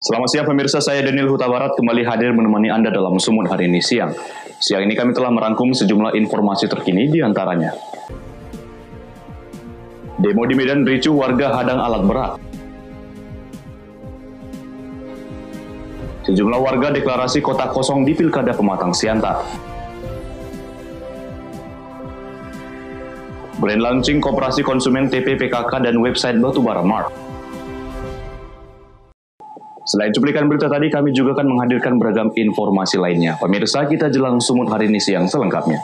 Selamat siang pemirsa, saya Daniel Huta Barat kembali hadir menemani Anda dalam Sumut hari ini siang. Siang ini kami telah merangkum sejumlah informasi terkini di antaranya. Demo di Medan ricuh, warga hadang alat berat. Sejumlah warga deklarasi kota kosong di Pilkada Pematang Siantar. Brand launching Koperasi Konsumen TPPKK dan website Batubara Mart. Selain cuplikan berita tadi, kami juga akan menghadirkan beragam informasi lainnya. Pemirsa, kita jelang Sumut hari ini siang selengkapnya.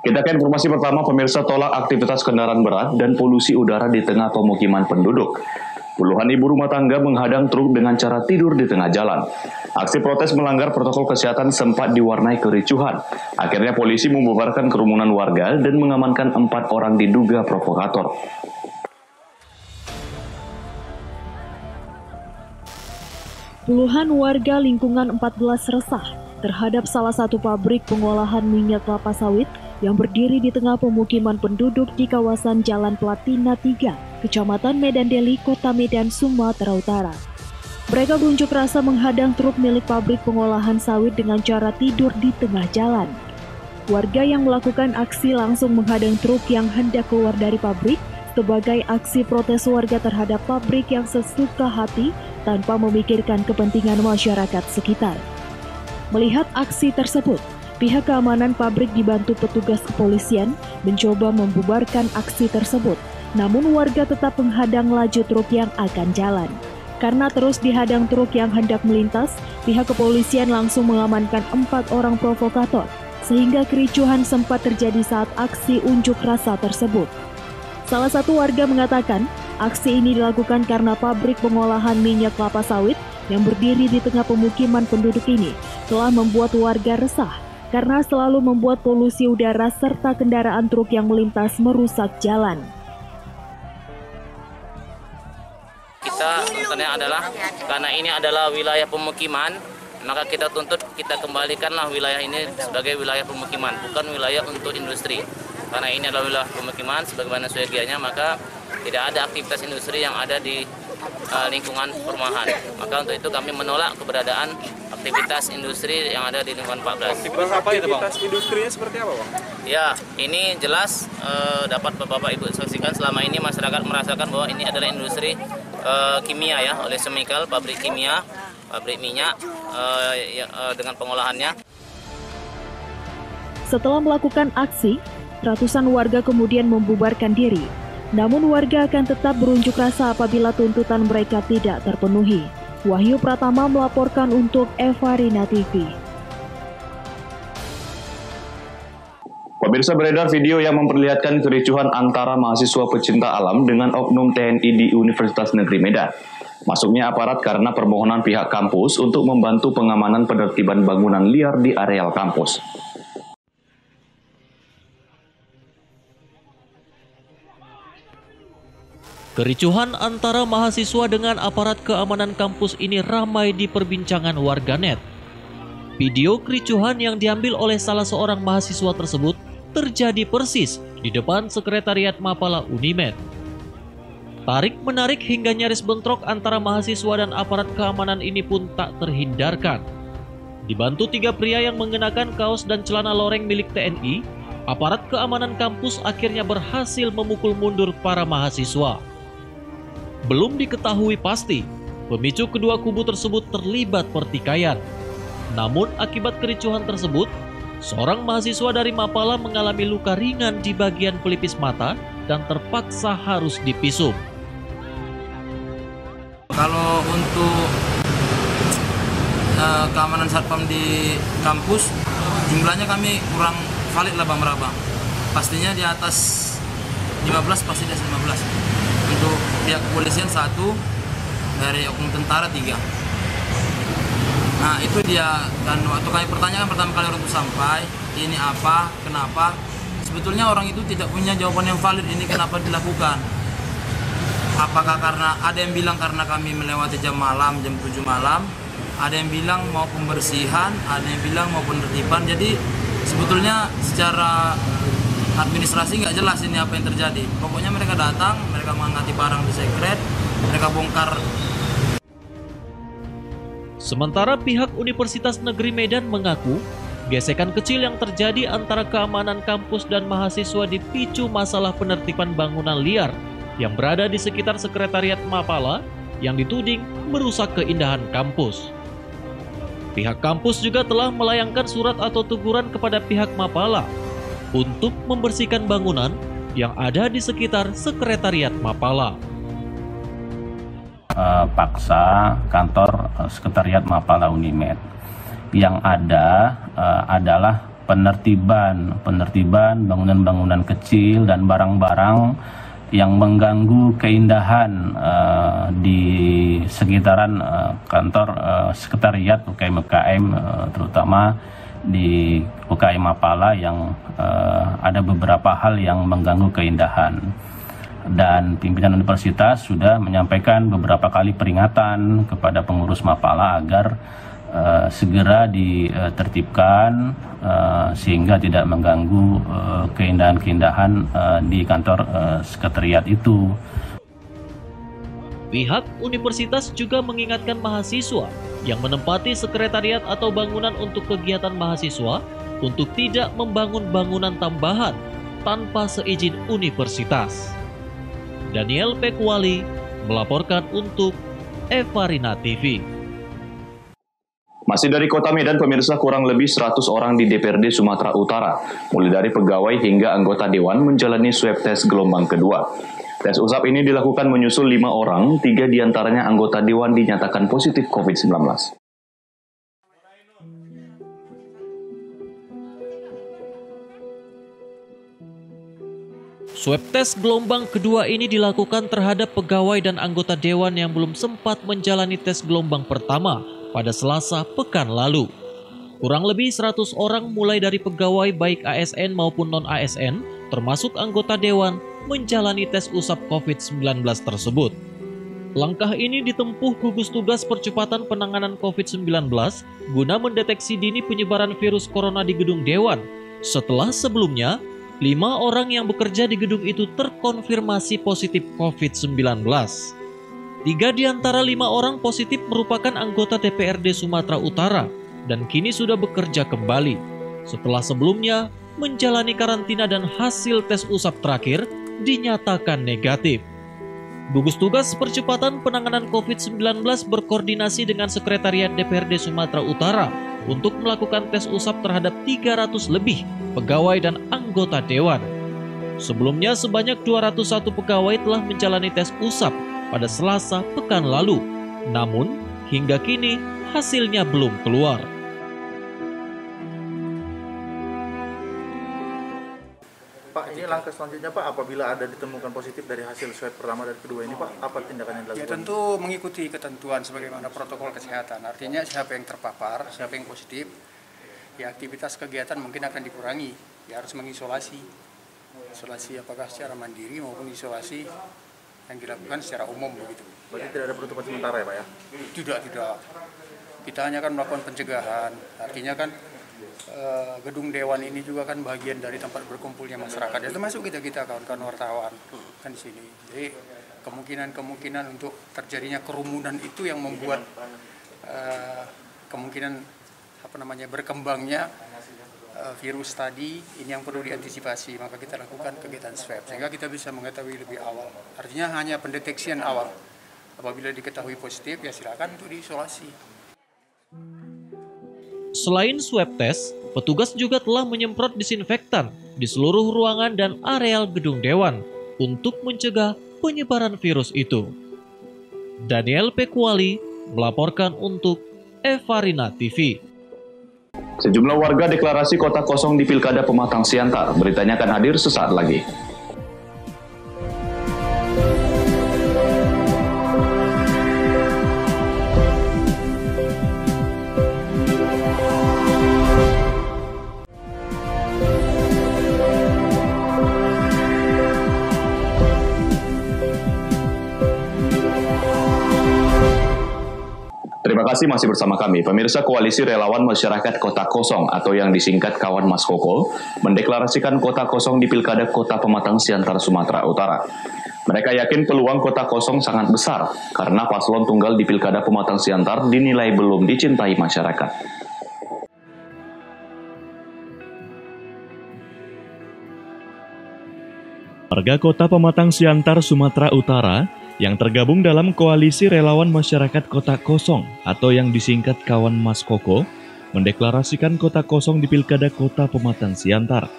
Kita ke informasi pertama, pemirsa, tolak aktivitas kendaraan berat dan polusi udara di tengah pemukiman penduduk. Puluhan ibu rumah tangga menghadang truk dengan cara tidur di tengah jalan. Aksi protes melanggar protokol kesehatan sempat diwarnai kericuhan. Akhirnya polisi membubarkan kerumunan warga dan mengamankan 4 orang diduga provokator. Puluhan warga lingkungan 14 resah terhadap salah satu pabrik pengolahan minyak kelapa sawit yang berdiri di tengah pemukiman penduduk di kawasan Jalan Platina 3, Kecamatan Medan Deli, Kota Medan, Sumatera Utara. Mereka berunjuk rasa menghadang truk milik pabrik pengolahan sawit dengan cara tidur di tengah jalan. Warga yang melakukan aksi langsung menghadang truk yang hendak keluar dari pabrik sebagai aksi protes warga terhadap pabrik yang sesuka hati tanpa memikirkan kepentingan masyarakat sekitar. Melihat aksi tersebut, pihak keamanan pabrik dibantu petugas kepolisian mencoba membubarkan aksi tersebut. Namun warga tetap menghadang laju truk yang akan jalan. Karena terus dihadang truk yang hendak melintas, pihak kepolisian langsung mengamankan 4 orang provokator, sehingga kericuhan sempat terjadi saat aksi unjuk rasa tersebut. Salah satu warga mengatakan, aksi ini dilakukan karena pabrik pengolahan minyak kelapa sawit yang berdiri di tengah pemukiman penduduk ini telah membuat warga resah karena selalu membuat polusi udara serta kendaraan truk yang melintas merusak jalan. Kita tuntutannya adalah karena ini adalah wilayah pemukiman, maka kita tuntut kita kembalikanlah wilayah ini sebagai wilayah pemukiman, bukan wilayah untuk industri. Karena ini adalah wilayah pemukiman sebagaimana seyogianya, maka tidak ada aktivitas industri yang ada di lingkungan perumahan. Maka untuk itu kami menolak keberadaan aktivitas industri yang ada di lingkungan 14. Aktivitas apa itu, Bang? Aktivitas industrinya seperti apa, Bang? Ya, ini jelas dapat Bapak Ibu saksikan selama ini masyarakat merasakan bahwa ini adalah industri kimia ya, oleh chemical, pabrik kimia, pabrik minyak dengan pengolahannya. Setelah melakukan aksi, ratusan warga kemudian membubarkan diri. Namun warga akan tetap berunjuk rasa apabila tuntutan mereka tidak terpenuhi. Wahyu Pratama melaporkan untuk Evarina TV. Pemirsa, beredar video yang memperlihatkan kericuhan antara mahasiswa pecinta alam dengan oknum TNI di Universitas Negeri Medan. Masuknya aparat karena permohonan pihak kampus untuk membantu pengamanan penertiban bangunan liar di areal kampus. Kericuhan antara mahasiswa dengan aparat keamanan kampus ini ramai diperbincangan warganet. Video kericuhan yang diambil oleh salah seorang mahasiswa tersebut terjadi persis di depan sekretariat Mapala Unimed. Tarik-menarik hingga nyaris bentrok antara mahasiswa dan aparat keamanan ini pun tak terhindarkan. Dibantu 3 pria yang mengenakan kaos dan celana loreng milik TNI, aparat keamanan kampus akhirnya berhasil memukul mundur para mahasiswa. Belum diketahui pasti pemicu kedua kubu tersebut terlibat pertikaian. Namun akibat kericuhan tersebut, seorang mahasiswa dari Mapala mengalami luka ringan di bagian pelipis mata dan terpaksa harus dipisum. Kalau untuk keamanan satpam di kampus, jumlahnya kami kurang valid lah Bang Meraba. Pastinya di atas 15, pasti di atas 15. Untuk pihak kepolisian 1, dari oknum tentara 3. Nah itu dia, dan waktu kami pertanyakan pertama kali orang itu sampai, ini apa, kenapa, sebetulnya orang itu tidak punya jawaban yang valid ini kenapa dilakukan. Apakah karena, ada yang bilang karena kami melewati jam malam, jam 7 malam, ada yang bilang mau pembersihan, ada yang bilang mau penertiban. Jadi sebetulnya secara administrasi nggak jelas ini apa yang terjadi. Pokoknya mereka datang, mereka mengangkati barang di sekret, mereka bongkar. Sementara pihak Universitas Negeri Medan mengaku, gesekan kecil yang terjadi antara keamanan kampus dan mahasiswa dipicu masalah penertiban bangunan liar yang berada di sekitar sekretariat Mapala yang dituding merusak keindahan kampus. Pihak kampus juga telah melayangkan surat atau teguran kepada pihak Mapala untuk membersihkan bangunan yang ada di sekitar sekretariat Mapala. Paksa kantor sekretariat Mapala Unimed. Yang ada adalah penertiban bangunan-bangunan kecil dan barang-barang yang mengganggu keindahan di sekitaran kantor sekretariat UKM, terutama di UKM Mapala yang ada beberapa hal yang mengganggu keindahan. Dan pimpinan universitas sudah menyampaikan beberapa kali peringatan kepada pengurus Mapala agar segera ditertibkan sehingga tidak mengganggu keindahan-keindahan di kantor sekretariat itu. Pihak universitas juga mengingatkan mahasiswa yang menempati sekretariat atau bangunan untuk kegiatan mahasiswa untuk tidak membangun bangunan tambahan tanpa seizin universitas. Daniel Pekuali melaporkan untuk Evarina TV. Masih dari Kota Medan, pemirsa, kurang lebih 100 orang di DPRD Sumatera Utara, mulai dari pegawai hingga anggota dewan menjalani swab tes gelombang kedua. Tes usap ini dilakukan menyusul 5 orang, 3 diantaranya anggota dewan dinyatakan positif COVID-19. Swab tes gelombang kedua ini dilakukan terhadap pegawai dan anggota dewan yang belum sempat menjalani tes gelombang pertama pada Selasa pekan lalu. Kurang lebih 100 orang mulai dari pegawai baik ASN maupun non-ASN, termasuk anggota dewan, menjalani tes usap COVID-19 tersebut. Langkah ini ditempuh gugus tugas percepatan penanganan COVID-19 guna mendeteksi dini penyebaran virus corona di gedung dewan, setelah sebelumnya 5 orang yang bekerja di gedung itu terkonfirmasi positif COVID-19. 3 di antara 5 orang positif merupakan anggota DPRD Sumatera Utara dan kini sudah bekerja kembali setelah sebelumnya menjalani karantina dan hasil tes usap terakhir dinyatakan negatif. Gugus Tugas Percepatan Penanganan COVID-19 berkoordinasi dengan Sekretariat DPRD Sumatera Utara untuk melakukan tes usap terhadap 300 lebih pegawai dan anggota dewan. Sebelumnya sebanyak 201 pegawai telah menjalani tes usap pada Selasa pekan lalu. Namun, hingga kini hasilnya belum keluar. Pak, ini langkah selanjutnya Pak, apabila ada ditemukan positif dari hasil swab pertama dan kedua ini Pak, apa tindakan yang dilakukan? Ya tentu mengikuti ketentuan sebagaimana protokol kesehatan. Artinya siapa yang terpapar, siapa yang positif, ya aktivitas kegiatan mungkin akan dikurangi. Ya harus mengisolasi. Isolasi apakah secara mandiri maupun isolasi yang dilakukan secara umum begitu. Berarti tidak ada penutupan sementara ya Pak ya? Tidak. Kita hanya kan melakukan pencegahan. Artinya kan gedung dewan ini juga kan bagian dari tempat berkumpulnya masyarakat. Ya termasuk kita kawan-kawan wartawan kan di sini. Jadi kemungkinan untuk terjadinya kerumunan itu yang membuat kemungkinan berkembangnya virus tadi ini yang perlu diantisipasi. Maka kita lakukan kegiatan swab sehingga kita bisa mengetahui lebih awal. Artinya hanya pendeteksian awal. Apabila diketahui positif ya silakan untuk diisolasi. Selain swab test, petugas juga telah menyemprot disinfektan di seluruh ruangan dan areal gedung dewan untuk mencegah penyebaran virus itu. Daniel Pekuali melaporkan untuk Evarina TV. Sejumlah warga deklarasi kota kosong di Pilkada Pematang Siantar. Beritanya akan hadir sesaat lagi. Terima Terima kasih masih bersama kami. Pemirsa, Koalisi Relawan Masyarakat Kota Kosong atau yang disingkat Kawan Mas Koko mendeklarasikan kota kosong di Pilkada Kota Pematang Siantar, Sumatera Utara. Mereka yakin peluang kota kosong sangat besar karena paslon tunggal di Pilkada Pematang Siantar dinilai belum dicintai masyarakat. Warga Kota Pematang Siantar, Sumatera Utara yang tergabung dalam Koalisi Relawan Masyarakat Kota Kosong atau yang disingkat Kawan Mas Koko mendeklarasikan kota kosong di Pilkada Kota Pematang Siantar.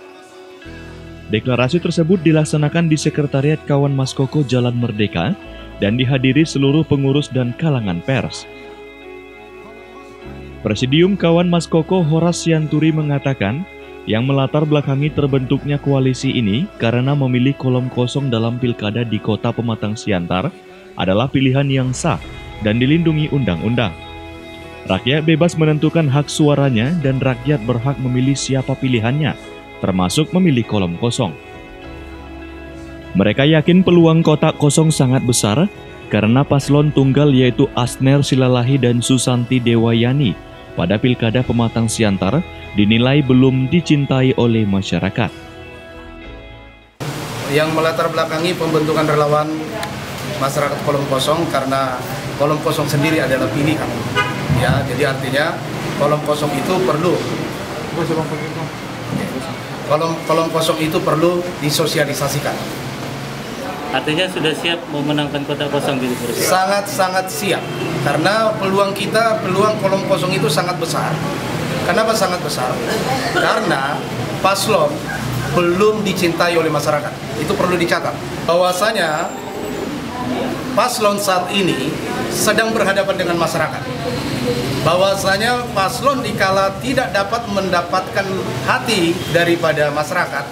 Deklarasi tersebut dilaksanakan di Sekretariat Kawan Mas Koko Jalan Merdeka dan dihadiri seluruh pengurus dan kalangan pers. Presidium Kawan Mas Koko Horas Sianturi mengatakan, yang melatar belakangi terbentuknya koalisi ini karena memilih kolom kosong dalam pilkada di Kota Pematang Siantar adalah pilihan yang sah dan dilindungi undang-undang. Rakyat bebas menentukan hak suaranya dan rakyat berhak memilih siapa pilihannya, termasuk memilih kolom kosong. Mereka yakin peluang kotak kosong sangat besar karena paslon tunggal yaitu Asner Silalahi dan Susanti Dewayani pada Pilkada Pematang Siantar dinilai belum dicintai oleh masyarakat. Yang melatar belakangi pembentukan relawan masyarakat kolom kosong karena kolom kosong sendiri adalah pilihan. Ya, jadi artinya kolom kosong itu perlu kolom kosong itu perlu disosialisasikan. Artinya sudah siap memenangkan kota kosong di Purwokerto? Sangat siap, karena peluang kolom kosong itu sangat besar. Kenapa sangat besar? Karena paslon belum dicintai oleh masyarakat. Itu perlu dicatat. Bahwasanya paslon saat ini sedang berhadapan dengan masyarakat. Bahwasanya paslon dikala tidak dapat mendapatkan hati daripada masyarakat,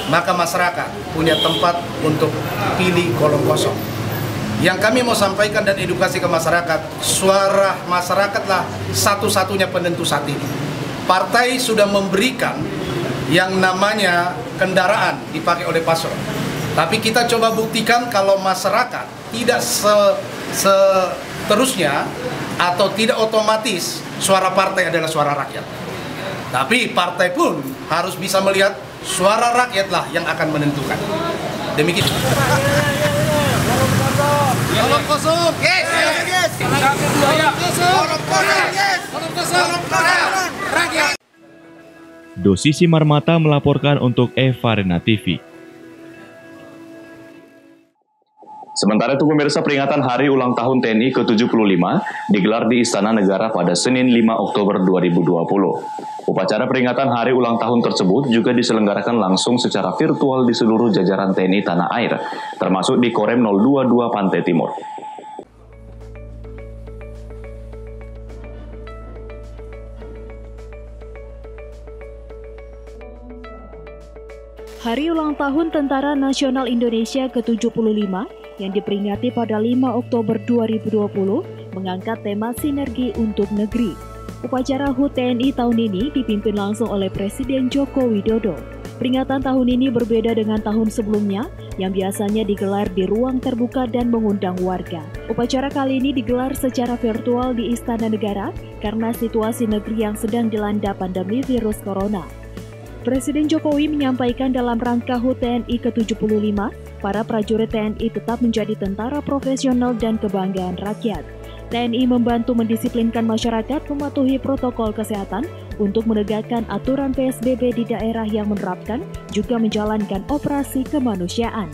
maka masyarakat punya tempat untuk pilih kolom kosong. Yang kami mau sampaikan dan edukasi ke masyarakat, suara masyarakatlah satu-satunya penentu saat ini. Partai sudah memberikan yang namanya kendaraan dipakai oleh paslon. Tapi kita coba buktikan kalau masyarakat tidak seterusnya atau tidak otomatis suara partai adalah suara rakyat. Tapi partai pun harus bisa melihat suara rakyatlah yang akan menentukan. Demikian. Kolom kosong, yes. Kolom kosong, rakyat. Dosi Simarmata melaporkan untuk Eva Rena TV. Sementara itu pemirsa, peringatan Hari Ulang Tahun TNI ke-75 digelar di Istana Negara pada Senin 5 Oktober 2020. Upacara peringatan Hari Ulang Tahun tersebut juga diselenggarakan langsung secara virtual di seluruh jajaran TNI Tanah Air, termasuk di Korem 022 Pantai Timur. Hari Ulang Tahun Tentara Nasional Indonesia ke-75 yang diperingati pada 5 Oktober 2020 mengangkat tema Sinergi untuk Negeri. Upacara HUT TNI tahun ini dipimpin langsung oleh Presiden Joko Widodo. Peringatan tahun ini berbeda dengan tahun sebelumnya yang biasanya digelar di ruang terbuka dan mengundang warga. Upacara kali ini digelar secara virtual di Istana Negara karena situasi negeri yang sedang dilanda pandemi virus corona. Presiden Jokowi menyampaikan dalam rangka HUT TNI ke-75, para prajurit TNI tetap menjadi tentara profesional dan kebanggaan rakyat. TNI membantu mendisiplinkan masyarakat mematuhi protokol kesehatan untuk menegakkan aturan PSBB di daerah yang menerapkan, juga menjalankan operasi kemanusiaan.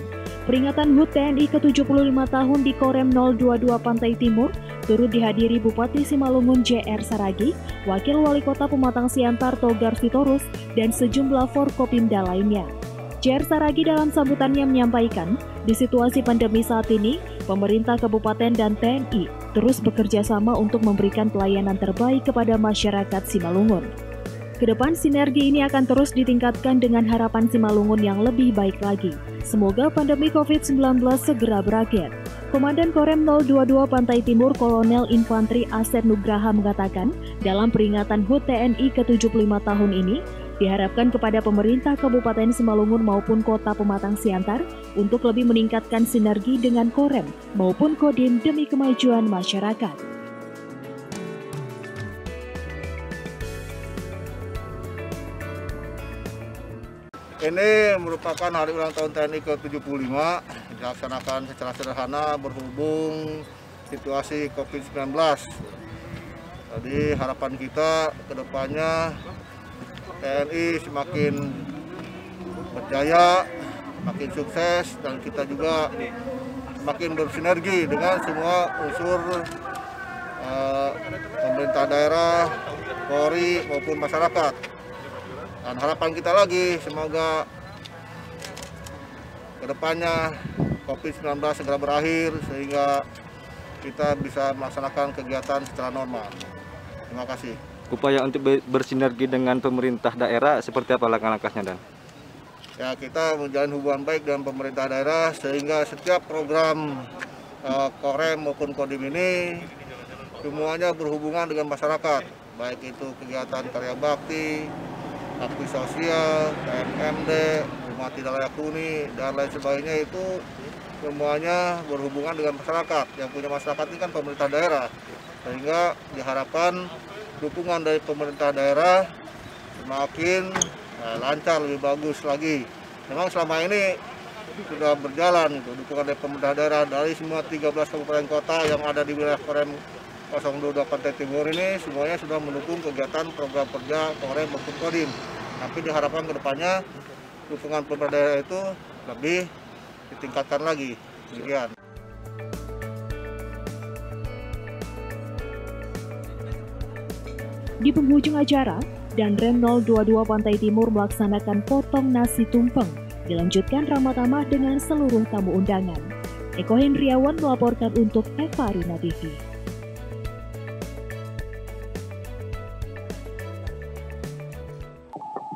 Peringatan HUT TNI ke-75 tahun di Korem 022 Pantai Timur turut dihadiri Bupati Simalungun JR Saragi, Wakil Wali Kota Pematang Siantar Togar Sitorus, dan sejumlah Forkopimda lainnya. JR Saragi dalam sambutannya menyampaikan, di situasi pandemi saat ini, pemerintah kabupaten dan TNI terus bekerja sama untuk memberikan pelayanan terbaik kepada masyarakat Simalungun. Kedepan sinergi ini akan terus ditingkatkan dengan harapan Simalungun yang lebih baik lagi. Semoga pandemi COVID-19 segera berakhir. Komandan Korem 022 Pantai Timur Kolonel Infantri Asep Nugraha mengatakan, dalam peringatan HUT TNI ke-75 tahun ini, diharapkan kepada pemerintah Kabupaten Simalungun maupun Kota Pematang Siantar untuk lebih meningkatkan sinergi dengan Korem maupun Kodim demi kemajuan masyarakat. Ini merupakan hari ulang tahun TNI ke-75, dilaksanakan secara sederhana berhubung situasi COVID-19. Jadi harapan kita ke depannya TNI semakin berjaya, makin sukses, dan kita juga semakin bersinergi dengan semua unsur pemerintah daerah, Polri maupun masyarakat. Dan harapan kita lagi, semoga kedepannya COVID-19 segera berakhir sehingga kita bisa melaksanakan kegiatan secara normal. Terima kasih. Upaya untuk bersinergi dengan pemerintah daerah seperti apa langkah-langkahnya, Dan? Ya, kita menjalin hubungan baik dengan pemerintah daerah sehingga setiap program Korem maupun Kodim ini semuanya berhubungan dengan masyarakat, baik itu kegiatan karya bakti, bakti sosial, KMMD, rumah tidak layak huni, dan lain sebagainya, itu semuanya berhubungan dengan masyarakat. Yang punya masyarakat ini kan pemerintah daerah, sehingga diharapkan dukungan dari pemerintah daerah semakin lancar, lebih bagus lagi. Memang selama ini sudah berjalan dukungan dari pemerintah daerah dari semua 13 kabupaten kota yang ada di wilayah Korem 022 Pantai Timur ini, semuanya sudah mendukung kegiatan program kerja Korem maupun Kodim. Tapi diharapkan kedepannya dukungan pemerintah daerah itu lebih ditingkatkan lagi. Demikian. Di penghujung acara, Danrem 022 Pantai Timur melaksanakan potong nasi tumpeng, dilanjutkan ramah tamah dengan seluruh tamu undangan. Eko Hendriawan melaporkan untuk Evarina TV.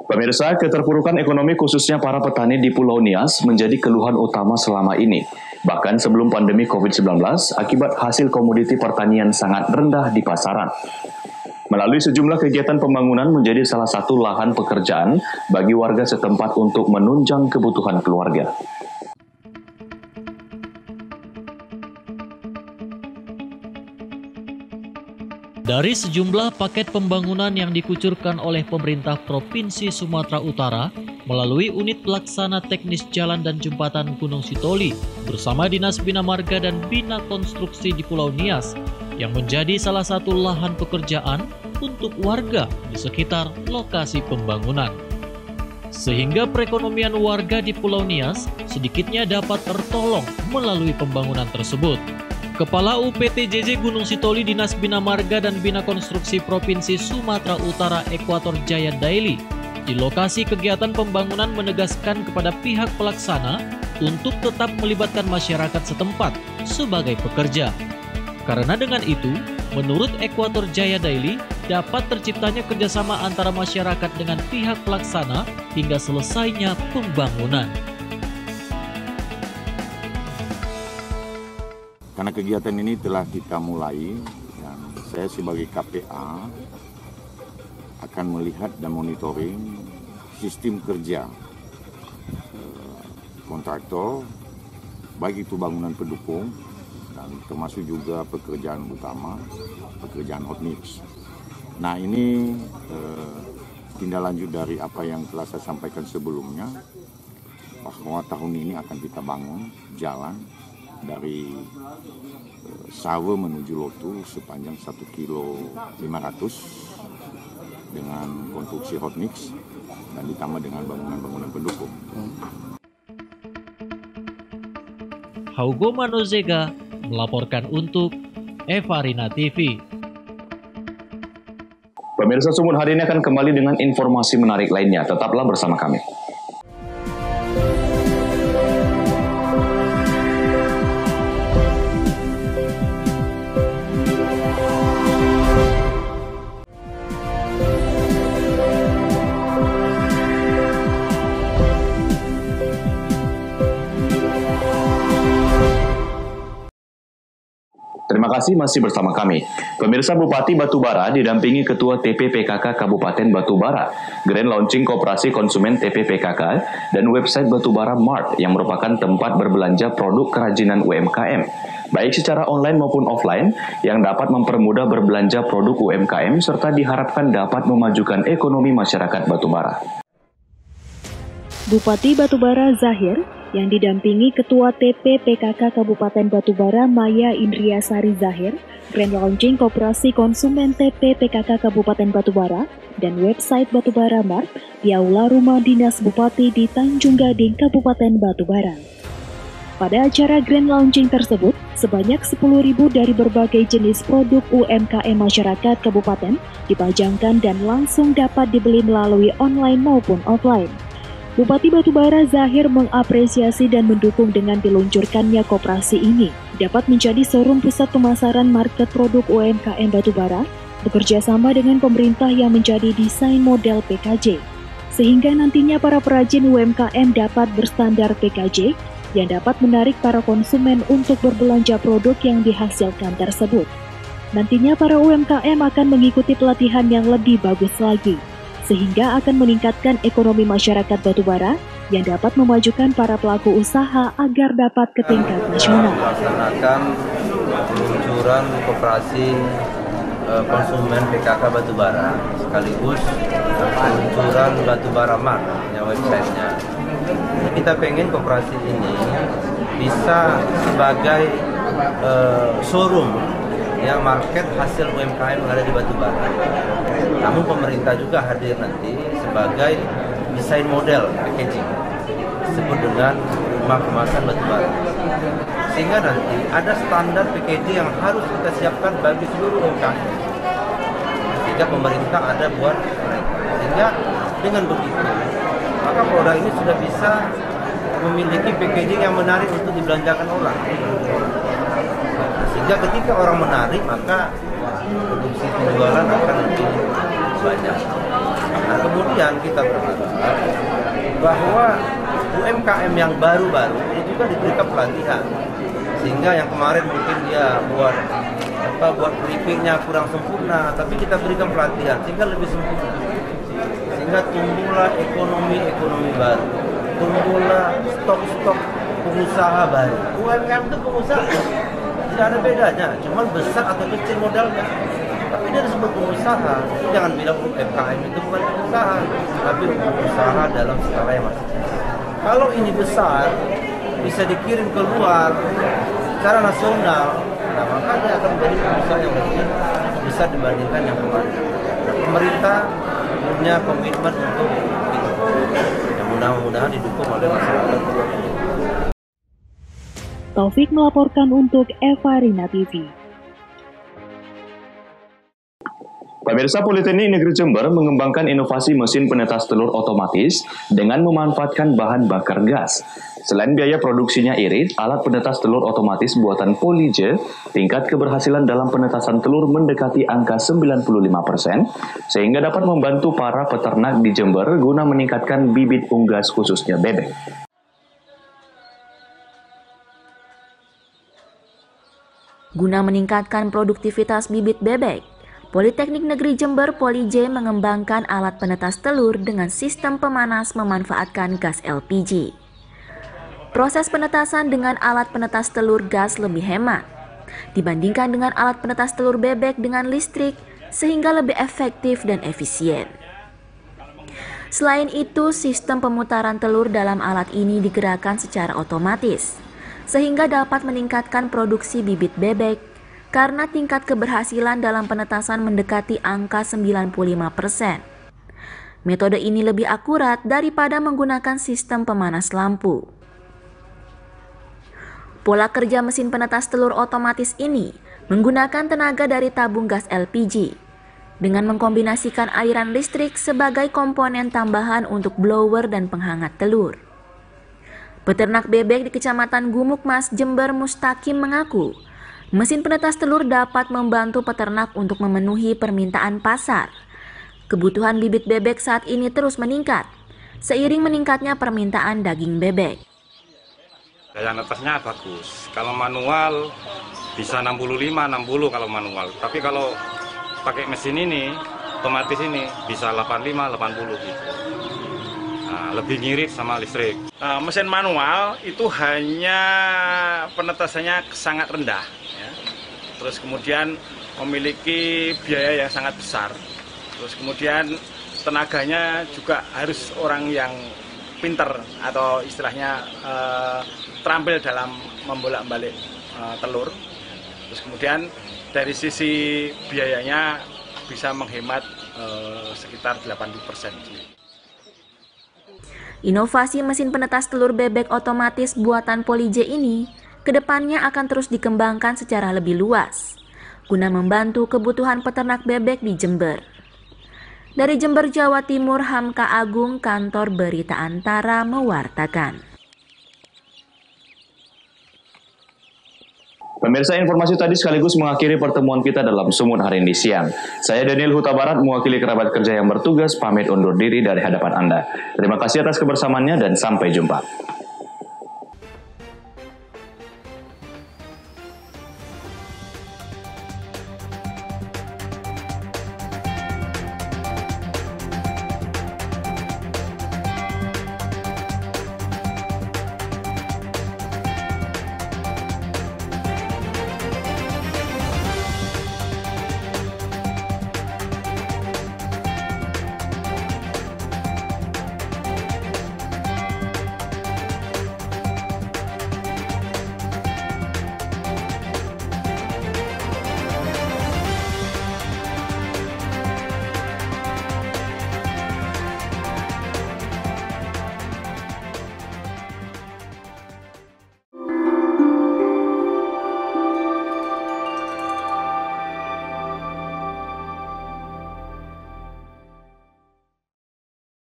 Pemirsa, keterpurukan ekonomi khususnya para petani di Pulau Nias menjadi keluhan utama selama ini. Bahkan sebelum pandemi COVID-19, akibat hasil komoditi pertanian sangat rendah di pasaran. Melalui sejumlah kegiatan pembangunan menjadi salah satu lahan pekerjaan bagi warga setempat untuk menunjang kebutuhan keluarga. Dari sejumlah paket pembangunan yang dikucurkan oleh pemerintah Provinsi Sumatera Utara melalui unit pelaksana teknis jalan dan jembatan Gunung Sitoli bersama Dinas Bina Marga dan Bina Konstruksi di Pulau Nias yang menjadi salah satu lahan pekerjaan untuk warga di sekitar lokasi pembangunan. Sehingga perekonomian warga di Pulau Nias sedikitnya dapat tertolong melalui pembangunan tersebut. Kepala UPTJJ Gunung Sitoli Dinas Bina Marga dan Bina Konstruksi Provinsi Sumatera Utara Ekuator Jaya Daily di lokasi kegiatan pembangunan menegaskan kepada pihak pelaksana untuk tetap melibatkan masyarakat setempat sebagai pekerja. Karena dengan itu, menurut Ekuator Jaya Daily, dapat terciptanya kerjasama antara masyarakat dengan pihak pelaksana hingga selesainya pembangunan. Karena kegiatan ini telah kita mulai, dan saya sebagai KPA akan melihat dan monitoring sistem kerja kontraktor, baik itu bangunan pendukung, dan termasuk juga pekerjaan utama, pekerjaan hot mix. Nah, ini tindak lanjut dari apa yang telah saya sampaikan sebelumnya, bahwa tahun ini akan kita bangun jalan dari Sawe menuju Lotu sepanjang 1,5 km dengan konstruksi hot mix dan ditambah dengan bangunan-bangunan pendukung. Haugo Manozega melaporkan untuk Evarina TV. Pemirsa Sumut hari ini akan kembali dengan informasi menarik lainnya. Tetaplah bersama kami. Terima kasih masih bersama kami. Pemirsa, Bupati Batubara didampingi Ketua TPPKK Kabupaten Batubara, Grand Launching Koperasi Konsumen TPPKK, dan website Batubara Mart yang merupakan tempat berbelanja produk kerajinan UMKM, baik secara online maupun offline, yang dapat mempermudah berbelanja produk UMKM serta diharapkan dapat memajukan ekonomi masyarakat Batubara. Bupati Batubara Zahir yang didampingi Ketua TP PKK Kabupaten Batubara Maya Indriasari Zahir, Grand Launching Koperasi Konsumen TP PKK Kabupaten Batubara, dan website Batubara Mart di Aula Rumah Dinas Bupati di Tanjung Gading, Kabupaten Batubara. Pada acara Grand Launching tersebut, sebanyak 10.000 dari berbagai jenis produk UMKM masyarakat kabupaten dipajangkan dan langsung dapat dibeli melalui online maupun offline. Bupati Batubara Zahir mengapresiasi dan mendukung dengan diluncurkannya koperasi ini dapat menjadi showroom pusat pemasaran market produk UMKM Batubara, bekerja sama dengan pemerintah yang menjadi desain model PKJ, sehingga nantinya para perajin UMKM dapat berstandar PKJ yang dapat menarik para konsumen untuk berbelanja produk yang dihasilkan tersebut. Nantinya para UMKM akan mengikuti pelatihan yang lebih bagus lagi, sehingga akan meningkatkan ekonomi masyarakat Batubara yang dapat memajukan para pelaku usaha agar dapat ke tingkat nasional. Melaksanakan peluncuran koperasi konsumen PKK Batubara, sekaligus peluncuran Batubara Mart, websitenya. Kita pengen koperasi ini bisa sebagai showroom ya market hasil UMKM yang ada di Batubara. Namun pemerintah juga hadir nanti sebagai desain model packaging disebut dengan rumah kemasan Batubara. Sehingga nanti ada standar packaging yang harus kita siapkan bagi seluruh UMKM. Sehingga pemerintah ada buat mereka. Sehingga dengan begitu maka produk ini sudah bisa memiliki packaging yang menarik untuk dibelanjakan orang. Sehingga ketika orang menarik, maka produksi penjualan akan lebih banyak. Nah, kemudian kita berharap bahwa UMKM yang baru-baru ini juga diberikan pelatihan. Sehingga yang kemarin mungkin dia buat briefingnya kurang sempurna, tapi kita berikan pelatihan sehingga lebih sempurna. Sehingga tumbuhlah ekonomi baru, tumbuhlah stok-stok pengusaha baru. UMKM itu pengusaha, tidak ada bedanya, cuma besar atau kecil modalnya. Tapi dia disebut pengusaha, jangan bilang UMKM itu bukan pengusaha, tapi pengusaha dalam skala yang masih kecil. Kalau ini besar, bisa dikirim keluar secara nasional, nah maka dia akan menjadi pengusaha yang lebih besar dibandingkan yang kemarin. Nah, pemerintah punya komitmen untuk itu. Yang mudah-mudahan didukung oleh masyarakat. Taufik melaporkan untuk Eva Rina TV. Pemirsa, Politeknik Negeri Jember mengembangkan inovasi mesin penetas telur otomatis dengan memanfaatkan bahan bakar gas. Selain biaya produksinya irit, alat penetas telur otomatis buatan Polije tingkat keberhasilan dalam penetasan telur mendekati angka 95%, sehingga dapat membantu para peternak di Jember guna meningkatkan bibit unggas khususnya bebek. Guna meningkatkan produktivitas bibit bebek, Politeknik Negeri Jember Polije mengembangkan alat penetas telur dengan sistem pemanas memanfaatkan gas LPG. Proses penetasan dengan alat penetas telur gas lebih hemat dibandingkan dengan alat penetas telur bebek dengan listrik, sehingga lebih efektif dan efisien. Selain itu, sistem pemutaran telur dalam alat ini digerakkan secara otomatis, sehingga dapat meningkatkan produksi bibit bebek karena tingkat keberhasilan dalam penetasan mendekati angka 95%. Metode ini lebih akurat daripada menggunakan sistem pemanas lampu. Pola kerja mesin penetas telur otomatis ini menggunakan tenaga dari tabung gas LPG dengan mengkombinasikan aliran listrik sebagai komponen tambahan untuk blower dan penghangat telur. Peternak bebek di Kecamatan Gumukmas, Jember Mustaqim mengaku, mesin penetas telur dapat membantu peternak untuk memenuhi permintaan pasar. Kebutuhan bibit bebek saat ini terus meningkat, seiring meningkatnya permintaan daging bebek. Daya netasnya bagus. Kalau manual bisa 65-60 kalau manual. Tapi kalau pakai mesin ini, otomatis ini bisa 85-80 gitu. Nah, lebih ngirit sama listrik. Mesin manual itu hanya penetasannya sangat rendah. Terus kemudian memiliki biaya yang sangat besar. Terus kemudian tenaganya juga harus orang yang pinter atau istilahnya terampil dalam membolak-balik telur. Terus kemudian dari sisi biayanya bisa menghemat sekitar 80%. Inovasi mesin penetas telur bebek otomatis buatan Poly J ini kedepannya akan terus dikembangkan secara lebih luas, guna membantu kebutuhan peternak bebek di Jember. Dari Jember, Jawa Timur, Hamka Agung, Kantor Berita Antara mewartakan. Pemirsa, informasi tadi sekaligus mengakhiri pertemuan kita dalam Sumut hari ini siang. Saya Daniel Huta Barat, mewakili kerabat kerja yang bertugas, pamit undur diri dari hadapan Anda. Terima kasih atas kebersamaannya dan sampai jumpa.